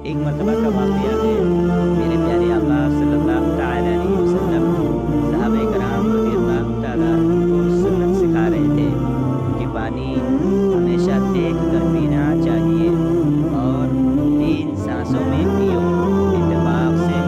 ایک مرتبہ کا واقعہ ہے، میرے پیارے آقا صلی اللہ تعالیٰ علیہ وسلم صحابہ کرام رضی اللہ تعالیٰ عنہم کو سنت سکھا رہے تھے کہ پانی ہمیشہ دیکھ کر پینا چاہیے اور 3 سانسوں میں پیو۔ اتفاق سے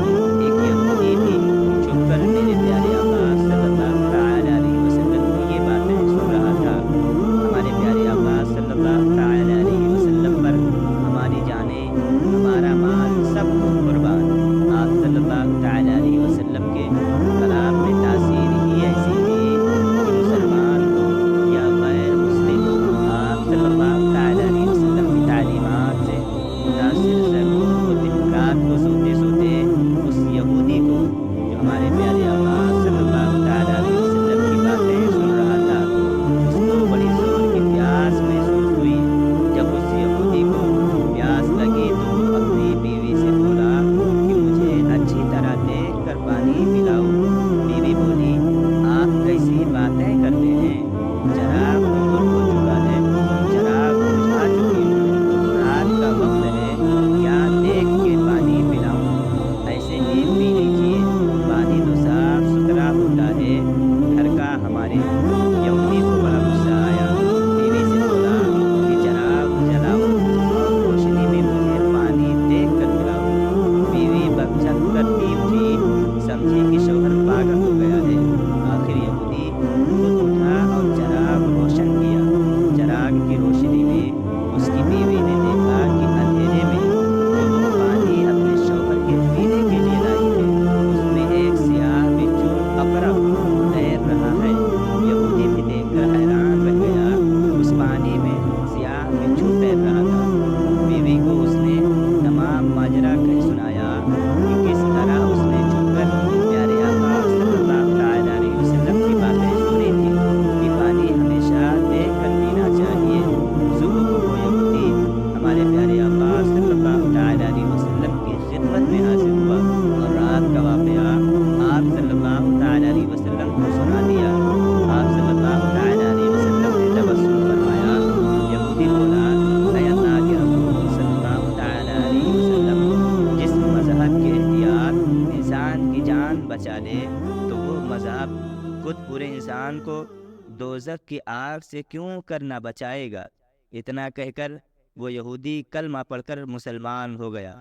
ایک یہودی بھی چھپ کر میرے پیارے آقا صلی اللہ تعالیٰ علیہ وسلم کی یہ باتیں سن رہا تھا۔ ہمارے پیارے آقا صلی اللہ تعالیٰ علیہ وسلم پر ہماری جانیں، ہمارا مال سب کچھ قربان۔ آپ صلی اللہ تعالیٰ علیہ وسلم کے کلام میں تاثیر ہی ایسی تھی کہ مسلمان ہو یا غیر مسلم، آپ صلی اللہ تعالیٰ علیہ وسلم کی تعلیمات سے متاثر ضرور ہوتے۔ رات کو سوتے سوتے اس یہودی کو جو ہمارے پیارے آقا صلی اللہ تعالیٰ علیہ وسلم کی باتیں سن رہا تھا، اس کو بڑی زور کی پیاس محسوس ہوئی۔ جب اس یہودی کو پیاس لگی تو وہ اپنی بیوی سے بولا کہ مجھے اچھی طرح دیکھ کر پانی پلاؤ۔ بیوی بولی، آپ کیسی باتیں کرتے ہیں، چراغ دور ہو چکا ہے، چراغ بجھا چکی ہوں، رات کا وقت ہے، کیا دیکھ کے پانی پلاؤں، ایسے ہی پی لیجیے، پانی تو صاف ستھرا ہوتا ہے۔ گھر کا ہمارے یہودی کو بڑا غصہ آیا، بیوی سے بولا کہ چراغ جلاؤ اور روشنی میں مجھے پانی دیکھ کر پلاؤ۔ بیوی بھگچک کر پی اٹھی، سمجھی کہ شوہر پاگل ہو گیا ہے۔ آخر یہودی خود اٹھا اور چراغ روشن کیا۔ چراغ کی روشنی میں اس کی بیوی نے دیکھا کہ اندھیرے میں جو وہ پانی اپنے شوہر کے پینے کے لیے لائی ہے، اس میں ایک سیاہ بچھو عقرب تیر رہا ہے۔ یہودی بھی دیکھ کر حیران رہ گیا، اس پانی میں سیاہ بچھو تیر رہا تھا۔ بیوی کو اس نے تمام ماجرا کہہ سنایا کہ کس طرح اس نے چھپ کر پیارے آقا صلی اللہ تعالیٰ علیہ وسلم کی باتیں سنی تھی کہ پانی ہمیشہ دیکھ کر پینا چاہیے۔ صبح کو وہ یہودی ہمارے پیارے آقا صلی اللہ تعالیٰ علیہ وسلم کی خدمت میں حاضر ہوا اور رات کا واقعہ آپ صلی اللہ تعالیٰ علیہ وسلم کو سنا دیا۔ آپ صلی اللہ تعالیٰ علیہ وسلم نے تبسم فرمایا۔ یہودی بولا، اے اللہ کے رسول صلی اللہ تعالیٰ علیہ وسلم، جس مذہب کے احتیاط انسان کی جان بچا لے تو وہ مذہب خود پورے انسان کو دوزخ کی آگ سے کیوں کرنا بچائے گا؟ اتنا کہہ کر وہ یہودی کلمہ پڑھ کر مسلمان ہو گیا۔